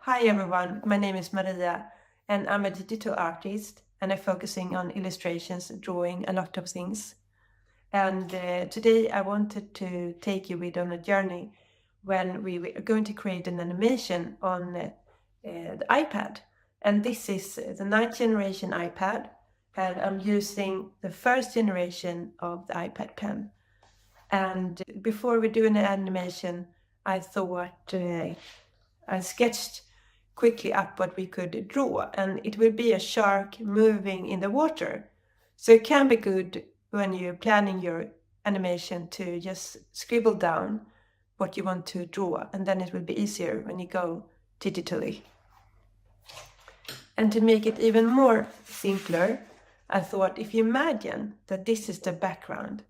Hi everyone, my name is Maria and I'm a digital artist and I'm focusing on illustrations, drawing, a lot of things. And today I wanted to take you with on a journey when we are going to create an animation on the iPad. And this is the ninth generation iPad, and I'm using the first generation of the iPad pen. And before we do an animation, I thought I sketched quickly up what we could draw, and it will be a shark moving in the water. So it can be good when you're planning your animation to just scribble down what you want to draw, and then it will be easier when you go digitally. And to make it even more simpler, I thought if you imagine that this is the background,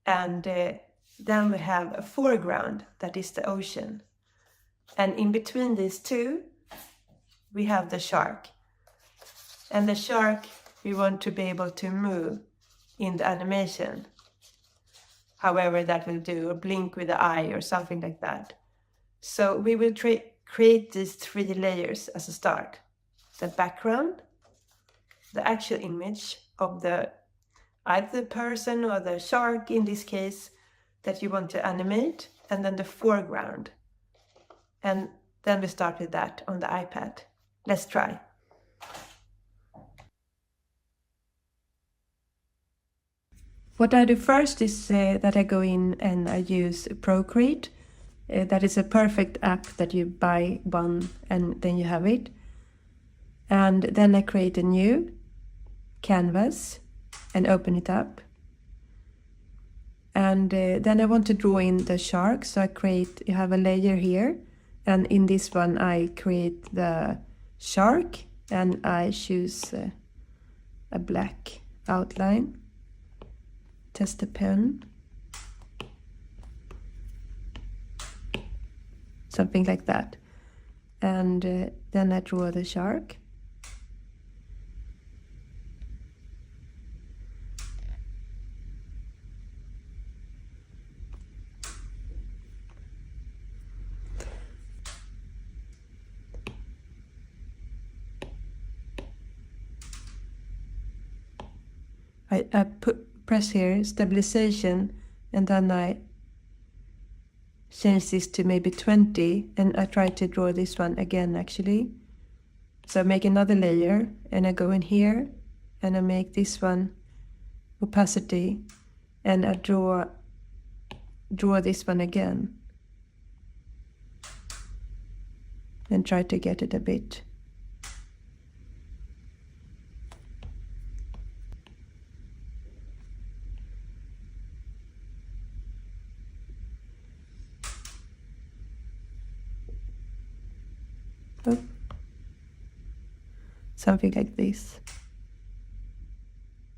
and then we have a foreground that is the ocean. And in between these two, we have the shark. And the shark, we want to be able to move in the animation. However that will do, or blink with the eye or something like that. So we will create these 3 layers as a start. The background, the actual image of either the person or the shark in this case that you want to animate, and then the foreground. And then we start with that on the iPad. Let's try. What I do first is that I go in and I use Procreate. That is a perfect app that you buy one and then you have it. And then I create a new canvas and open it up. And then I want to draw in the shark, so you have a layer here. And in this one I create the shark and I choose a black outline. Test the pen. Something like that. And then I draw the shark. I press here stabilization, and then I change this to maybe 20, and I try to draw this one again actually. So I make another layer and I go in here and I make this one opacity and I draw this one again and try to get it a bit. Oh. Something like this.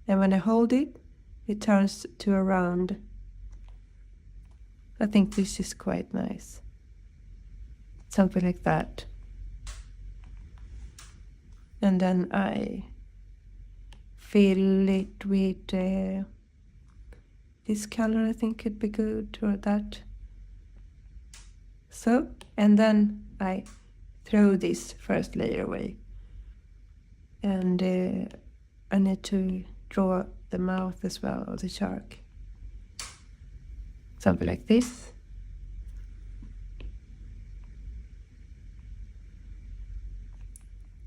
And when I hold it, it turns to a round. I think this is quite nice. Something like that. And then I fill it with this color, I think could be good, or that. So, and then I throw this first layer away. And I need to draw the mouth as well of the shark. Something like this.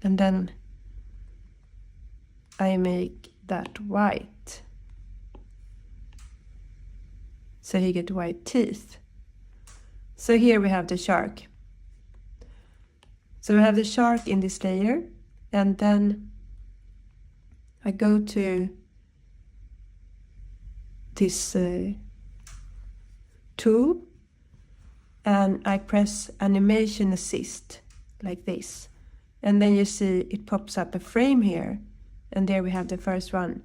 And then I make that white. So you get white teeth. So here we have the shark. So we have the shark in this layer, and then I go to this tool and I press animation assist like this, and then you see it pops up a frame here, and there we have the first one.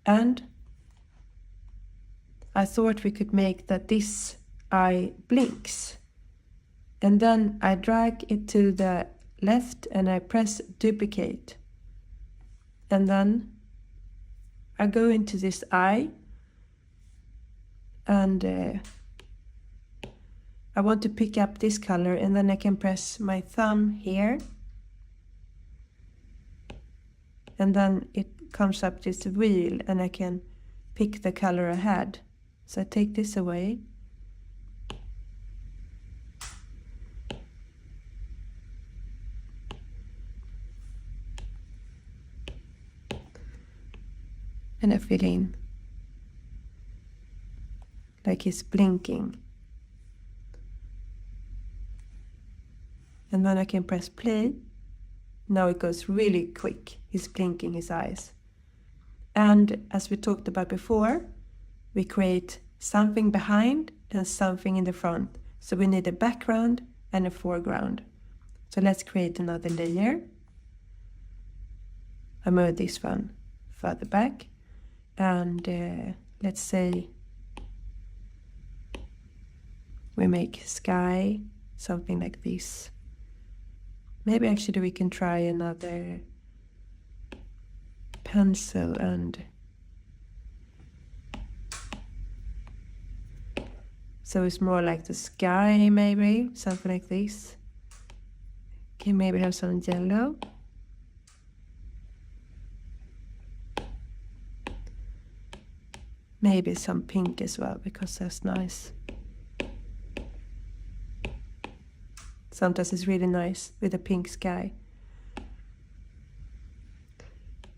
And I thought we could make that this eye blinks, and then I drag it to the left and I press duplicate, and then I go into this eye and I want to pick up this color, and then I can press my thumb here. And then it comes up this wheel and I can pick the color I had. So I take this away. And I fill in. Like he's blinking. And then I can press play. Now it goes really quick. He's blinking his eyes. And as we talked about before, we create something behind and something in the front. So we need a background and a foreground. So let's create another layer. I move this one further back. And let's say we make sky, something like this. Maybe actually we can try another pencil and so it's more like the sky, maybe something like this. Okay, maybe have some yellow. Maybe some pink as well, because that's nice. Sometimes it's really nice with a pink sky.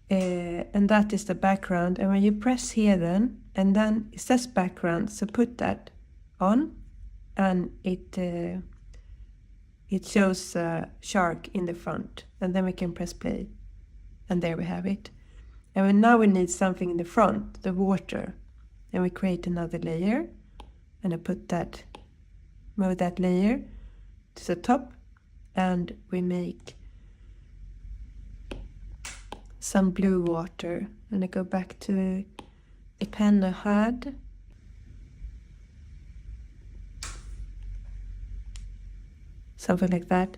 And that is the background. And when you press here then, and then it says background, so put that on, and it shows a shark in the front. And then we can press play. And there we have it. And now we need something in the front, the water. And we create another layer. And I put that, move that layer to the top, and we make some blue water. And I go back to the pen I had. Something like that.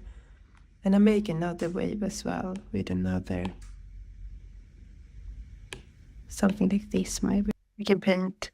And I make another wave as well with another, something like this maybe. We can paint.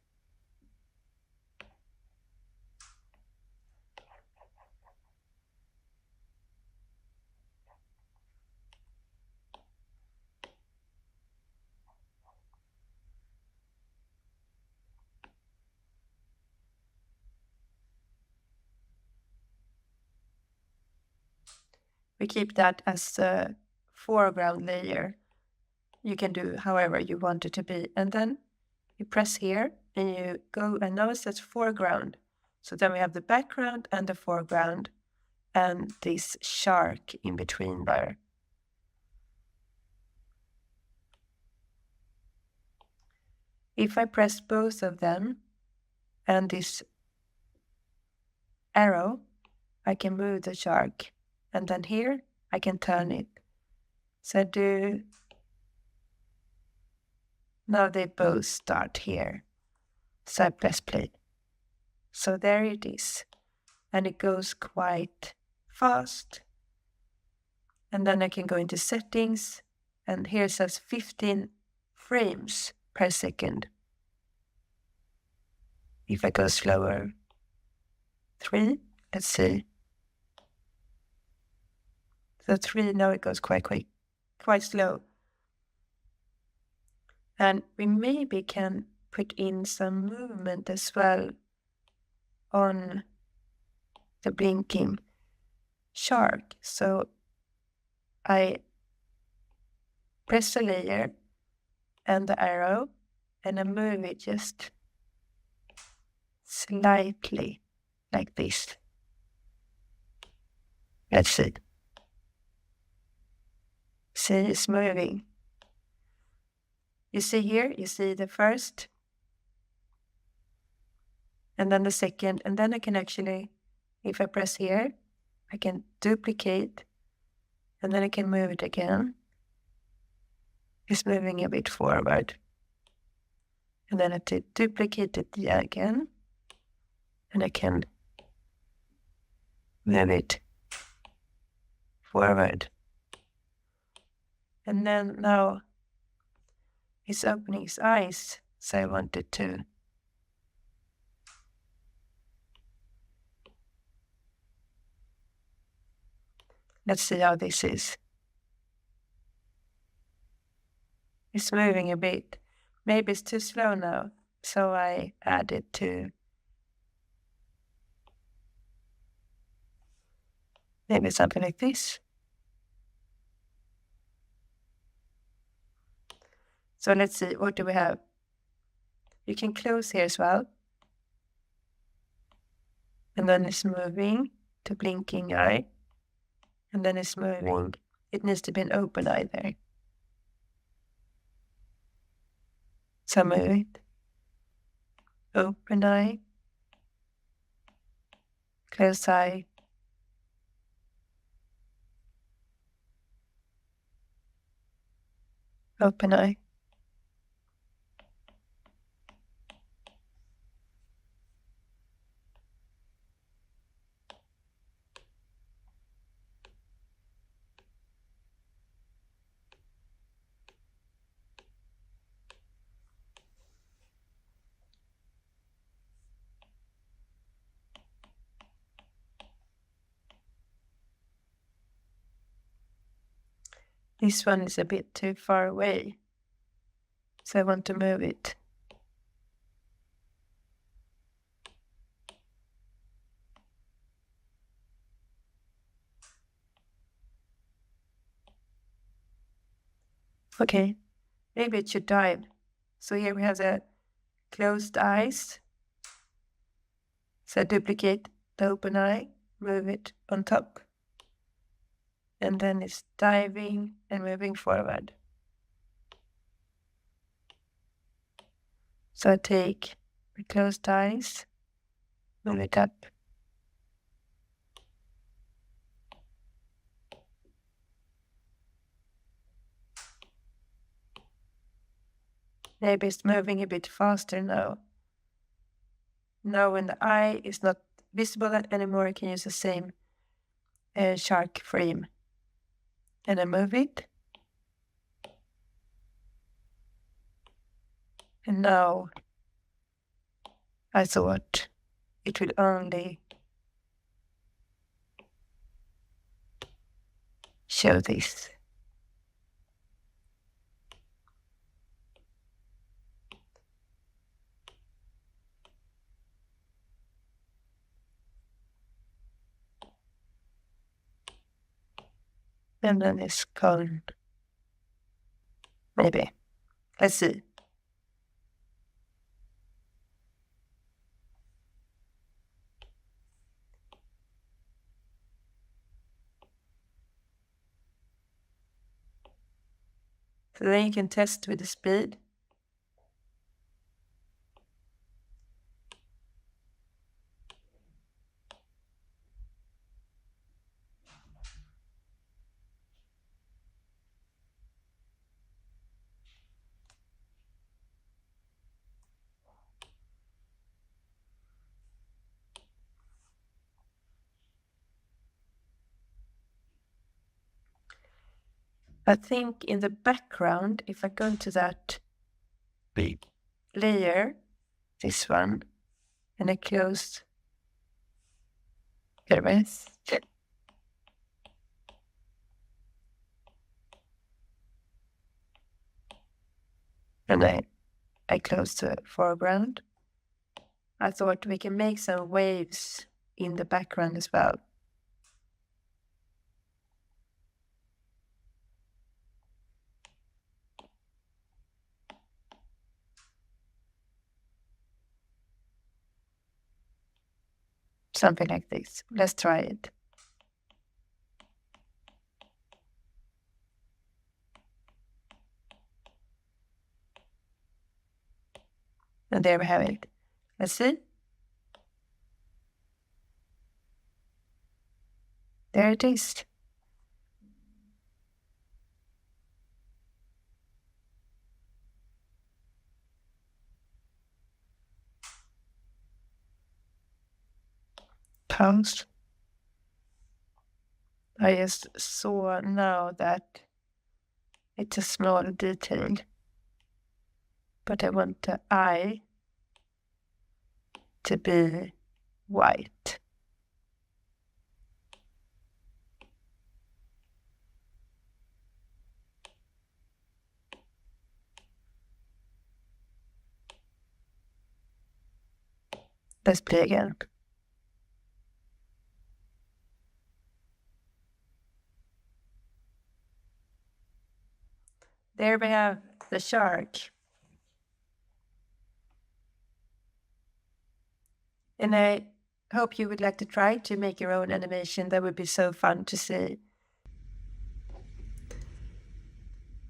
We keep that as a foreground layer. You can do however you want it to be. And then you press here and you go, and now it says foreground. So then we have the background and the foreground and this shark in between there. If I press both of them and this arrow, I can move the shark. And then here, I can turn it. So I do, now they both start here. So I press play. So there it is. And it goes quite fast. And then I can go into settings. And here it says 15 frames per second. If I go slower, 3, let's see. So 3, now it goes quite quick, quite slow. And we maybe can put in some movement as well on the blinking shark. So I press the layer and the arrow and I move it just slightly like this. Let's see. See, it's moving. You see here, you see the first, and then the second, and then I can actually, if I press here, I can duplicate, and then I can move it again. It's moving a bit forward. And then I duplicate it again, and I can move it forward. And then now he's opening his eyes, so I wanted to Let's see how this is. It's moving a bit. Maybe it's too slow now, so I add it to maybe something like this. So let's see, what do we have? You can close here as well. And then it's moving to blinking eye. And then it's moving. It needs to be an open eye there. So move it. Open eye. Close eye. Open eye. This one is a bit too far away, so I want to move it. Okay, maybe it should dive. So here we have the closed eyes. So duplicate the open eye, move it on top. And then it's diving and moving forward. So I take the closed eyes, move it up. Maybe it's moving a bit faster now. Now when the eye is not visible anymore, I can use the same shark frame. And I move it. And now I thought it will only show this. And then it's gone. Maybe. Let's see. So then you can test with the speed. I think in the background, if I go to that big layer, this one, and I close the rest, and I close the foreground, I thought we can make some waves in the background as well. Something like this. Let's try it. And there we have it. Let's see. There it is. Pause. I just saw now that it's a small detail, but I want the eye to be white. Let's play again. There we have the shark. And I hope you would like to try to make your own animation. That would be so fun to see.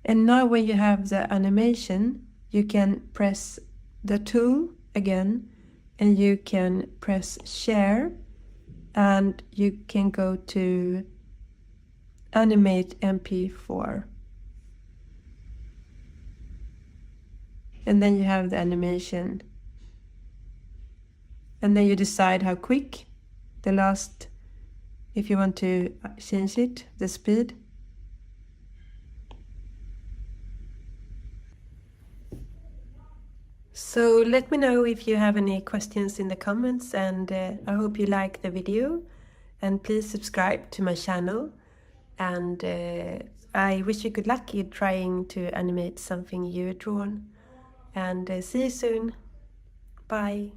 And now when you have the animation, you can press the tool again, and you can press share, and you can go to animate MP4. And then you have the animation. And then you decide how quick, the last, if you want to change it, the speed. So let me know if you have any questions in the comments, and I hope you like the video, and please subscribe to my channel, and I wish you good luck in trying to animate something you've drawn, and see you soon. Bye.